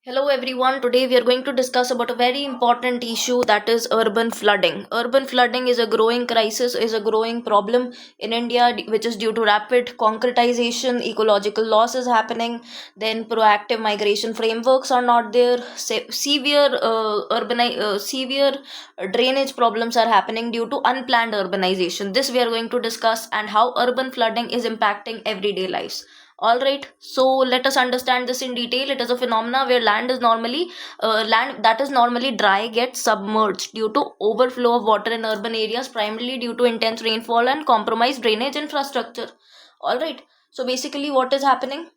Hello everyone. Today we are going to discuss about a very important issue, that is urban flooding. Urban flooding is a growing crisis, is a growing problem in India, which is due to rapid concretization, ecological loss is happening, then proactive migration frameworks are not there, severe drainage problems are happening due to unplanned urbanization. This we are going to discuss, and how urban flooding is impacting everyday lives. All right, so let us understand this in detail. It is a phenomena where land that is normally dry gets submerged due to overflow of water in urban areas, primarily due to intense rainfall and compromised drainage infrastructure. All right, so basically what is happening?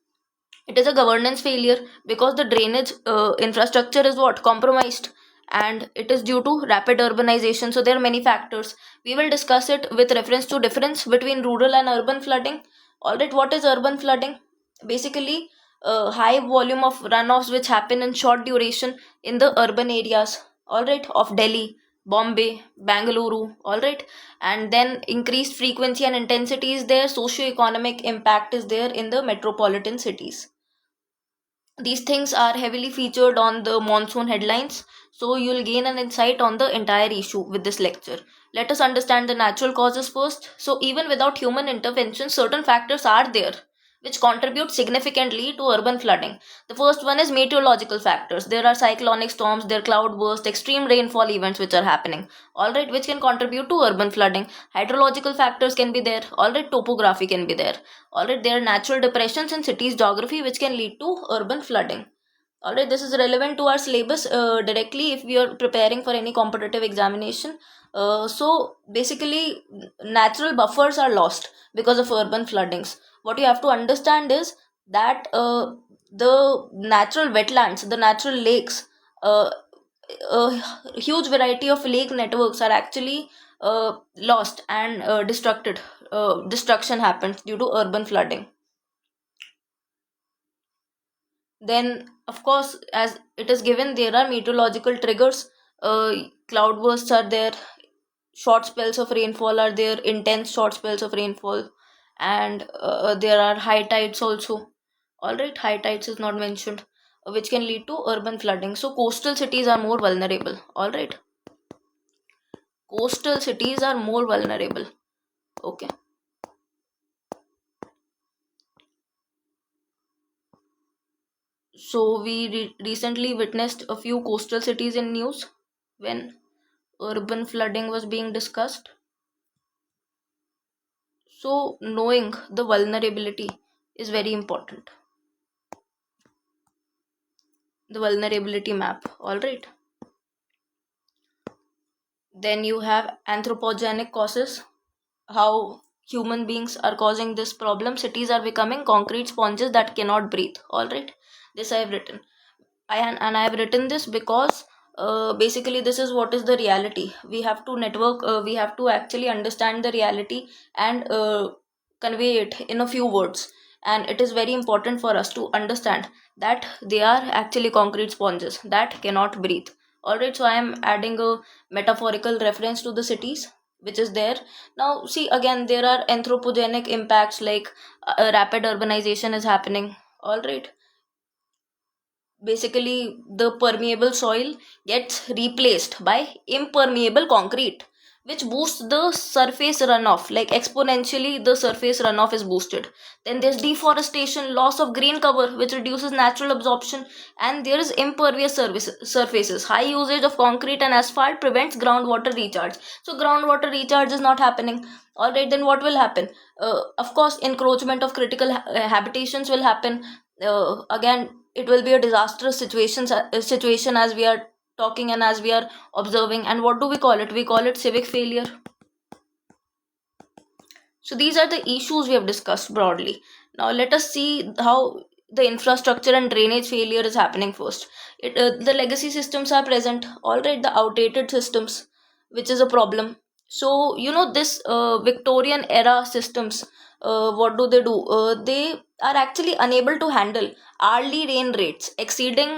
It is a governance failure because the drainage infrastructure is what compromised, and it is due to rapid urbanization. So there are many factors. We will discuss it with reference to difference between rural and urban flooding. All right, what is urban flooding? Basically, high volume of runoffs which happen in short duration in the urban areas, all right, of Delhi, Bombay, Bangalore, all right, and then increased frequency and intensity is there. Socio-economic impact is there in the metropolitan cities. These things are heavily featured on the monsoon headlines, so you'll gain an insight on the entire issue with this lecture. Let us understand the natural causes first. So, even without human intervention, certain factors are there which contribute significantly to urban flooding. The first one is meteorological factors. There are cyclonic storms, there are cloud bursts, extreme rainfall events which are happening, alright, which can contribute to urban flooding. Hydrological factors can be there, alright, topography can be there. Alright, there are natural depressions in cities' geography which can lead to urban flooding. Alright, this is relevant to our syllabus directly if we are preparing for any competitive examination. So basically, natural buffers are lost because of urban floodings. What you have to understand is that the natural wetlands, the natural lakes, uh, a huge variety of lake networks are actually lost and destructed. Destruction happens due to urban flooding. Then, of course, as it is given, there are meteorological triggers. Cloudbursts are there, short spells of rainfall are there, intense short spells of rainfall, and there are high tides also. All right, high tides is not mentioned, which can lead to urban flooding. So, coastal cities are more vulnerable. All right, coastal cities are more vulnerable. Okay. So we recently witnessed a few coastal cities in news when urban flooding was being discussed. So knowing the vulnerability is very important. The vulnerability map. All right. Then you have anthropogenic causes. How human beings are causing this problem. Cities are becoming concrete sponges that cannot breathe. All right. This I have written. And I have written this because basically this is what is the reality. We have to network. We have to actually understand the reality and convey it in a few words. And it is very important for us to understand that they are actually concrete sponges that cannot breathe. Alright, so I am adding a metaphorical reference to the cities which is there. Now, see again, there are anthropogenic impacts like rapid urbanization is happening. Alright, basically the permeable soil gets replaced by impermeable concrete, which boosts the surface runoff, like exponentially the surface runoff is boosted. Then there's deforestation, loss of green cover, which reduces natural absorption. And there is impervious surfaces. High usage of concrete and asphalt prevents groundwater recharge, so groundwater recharge is not happening. All right, then what will happen? Of course, encroachment of critical habitations will happen. Again, it will be a disastrous situation as we are talking and as we are observing. And what do we call it? We call it civic failure. So these are the issues we have discussed broadly. Now let us see how the infrastructure and drainage failure is happening first. The legacy systems are present, all right, the outdated systems, which is a problem. So this Victorian era systems, what do they do? They are actually unable to handle hourly rain rates exceeding,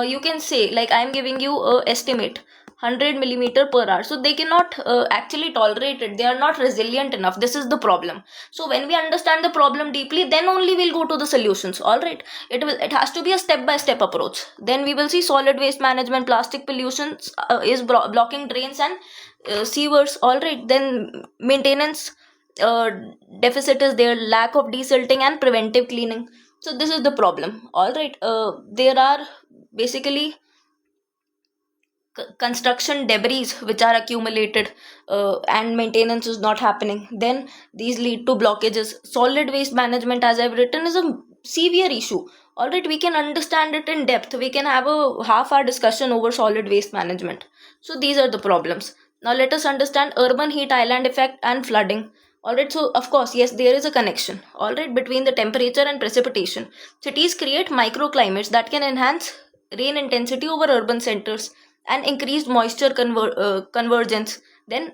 you can say, like I'm giving you a estimate 100 millimeter per hour. So they cannot actually tolerate it. They are not resilient enough. This is the problem. So when we understand the problem deeply, then only we'll go to the solutions. All right, it has to be a step by step approach. Then we will see solid waste management, plastic pollution is blocking drains and sewers. All right, then maintenance uh, deficit is there, lack of desilting and preventive cleaning. So this is the problem. All right, there are basically construction debris which are accumulated, and maintenance is not happening. Then these lead to blockages. Solid waste management, as I've written, is a severe issue. All right, we can understand it in depth. We can have a half hour discussion over solid waste management. So these are the problems. Now let us understand urban heat island effect and flooding. All right, so of course, yes, there is a connection, all right, between the temperature and precipitation. Cities create microclimates that can enhance rain intensity over urban centers and increased moisture convergence. Then,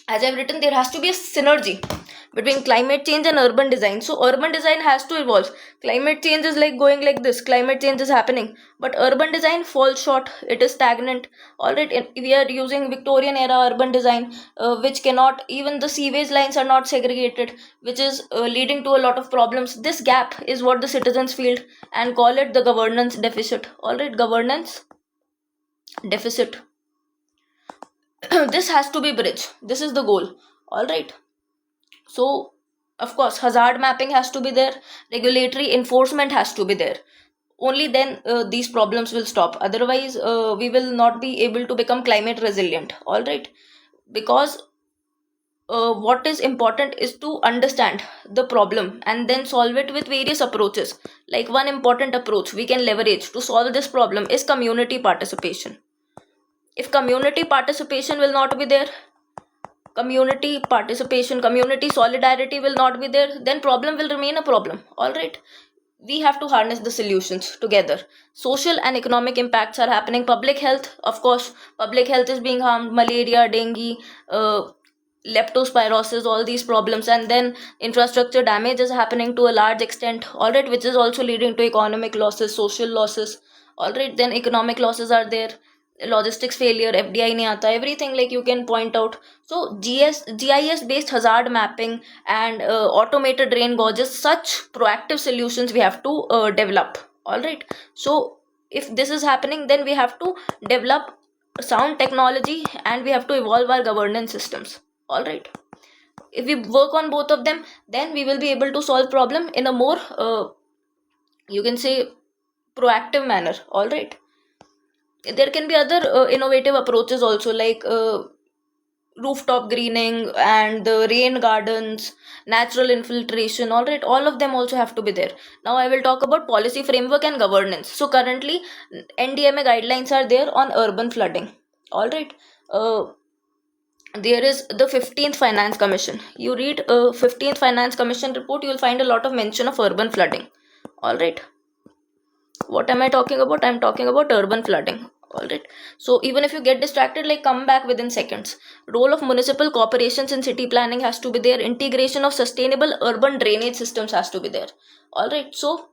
as I've written, there has to be a synergy between climate change and urban design. So urban design has to evolve. Climate change is like going like this, climate change is happening, but urban design falls short, it is stagnant. All right, we are using Victorian era urban design, which cannot, even the sewage lines are not segregated, which is leading to a lot of problems. This gap is what the citizens feel and call it the governance deficit. All right, governance deficit. This has to be bridged. This is the goal. All right. So, of course, hazard mapping has to be there. Regulatory enforcement has to be there. Only then these problems will stop. Otherwise, we will not be able to become climate resilient. All right. Because what is important is to understand the problem and then solve it with various approaches. Like one important approach we can leverage to solve this problem is community participation. If community participation will not be there, community solidarity will not be there, then problem will remain a problem. All right, we have to harness the solutions together. Social and economic impacts are happening. Public health, of course, public health is being harmed. Malaria, dengue, leptospirosis, all these problems. And then infrastructure damage is happening to a large extent. All right, which is also leading to economic losses, social losses. All right, then economic losses are there. Logistics failure, FDI nahi aata, everything like you can point out. So GIS based hazard mapping and automated drain gauges, such proactive solutions we have to develop. All right, so if this is happening, then we have to develop sound technology and we have to evolve our governance systems. All right, if we work on both of them, then we will be able to solve problem in a more you can say proactive manner. All right, there can be other innovative approaches also, like rooftop greening and the rain gardens, natural infiltration. All right, all of them also have to be there. Now I will talk about policy framework and governance. So currently NDMA guidelines are there on urban flooding. All right, there is the 15th Finance Commission. You read 15th Finance Commission report, you will find a lot of mention of urban flooding. All right, what am I talking about? I'm talking about urban flooding. All right, so even if you get distracted, like, come back within seconds. Role of municipal corporations in city planning has to be there. Integration of sustainable urban drainage systems has to be there. All right, so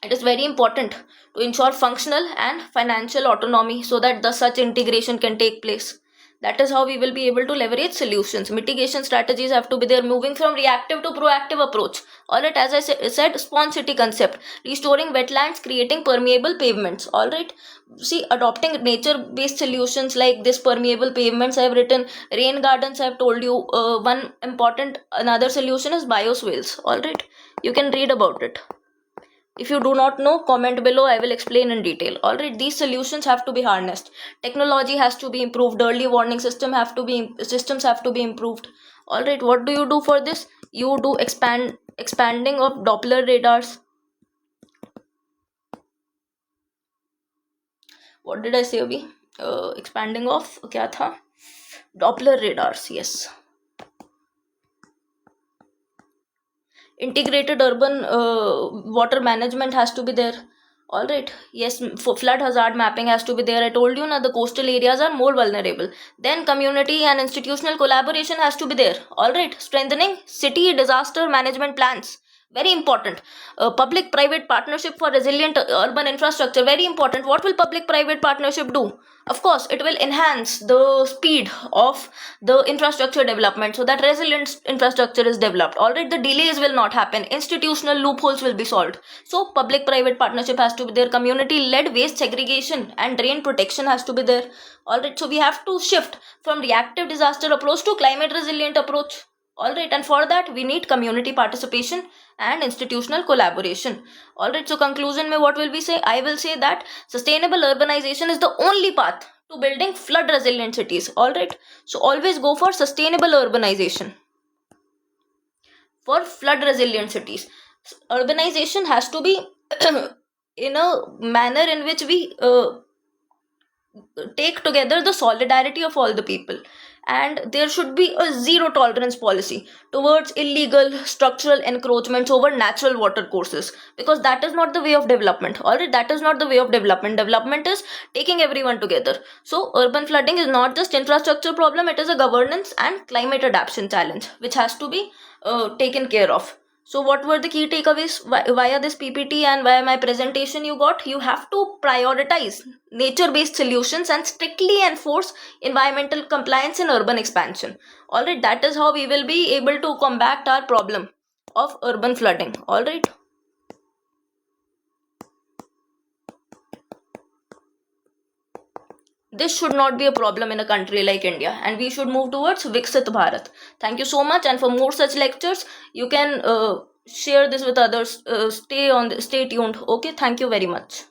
it is very important to ensure functional and financial autonomy so that the such integration can take place. That is how we will be able to leverage solutions. Mitigation strategies have to be there, moving from reactive to proactive approach. All right, as I said, spawn city concept, restoring wetlands, creating permeable pavements. All right, see, adopting nature based solutions like this, permeable pavements I have written, rain gardens I have told you. One important another solution is bioswales. All right, you can read about it. If you do not know, comment below, I will explain in detail. Alright, these solutions have to be harnessed. Technology has to be improved. Early warning systems have to be improved. Alright, what do you do for this? You do expanding of Doppler radars. What did I say, Abhi? Expanding of kya tha? Doppler radars, yes. Integrated urban water management has to be there. All right, yes, for flood hazard mapping has to be there. I told you now, the coastal areas are more vulnerable. Then community and institutional collaboration has to be there. All right, strengthening city disaster management plans. Very important. Public private partnership for resilient urban infrastructure, very important. What will public private partnership do? Of course, it will enhance the speed of the infrastructure development so that resilient infrastructure is developed. Alright, the delays will not happen, institutional loopholes will be solved. So public private partnership has to be there, community led waste segregation and drain protection has to be there. Alright, so we have to shift from reactive disaster approach to climate resilient approach. Alright, and for that we need community participation and institutional collaboration. Alright, so conclusion mein what will we say? I will say that sustainable urbanization is the only path to building flood resilient cities. Alright, so always go for sustainable urbanization for flood resilient cities. Urbanization has to be in a manner in which we take together the solidarity of all the people, and there should be a zero tolerance policy towards illegal structural encroachments over natural water courses, because that is not the way of development. Alright, that is not the way of development is taking everyone together. So urban flooding is not just infrastructure problem, it is a governance and climate adaptation challenge which has to be taken care of. So what were the key takeaways via this PPT and via my presentation you got? You have to prioritize nature-based solutions and strictly enforce environmental compliance in urban expansion. Alright, that is how we will be able to combat our problem of urban flooding. Alright. This should not be a problem in a country like India, and we should move towards Viksit Bharat. Thank you so much, and for more such lectures, you can share this with others. Stay tuned. Okay, thank you very much.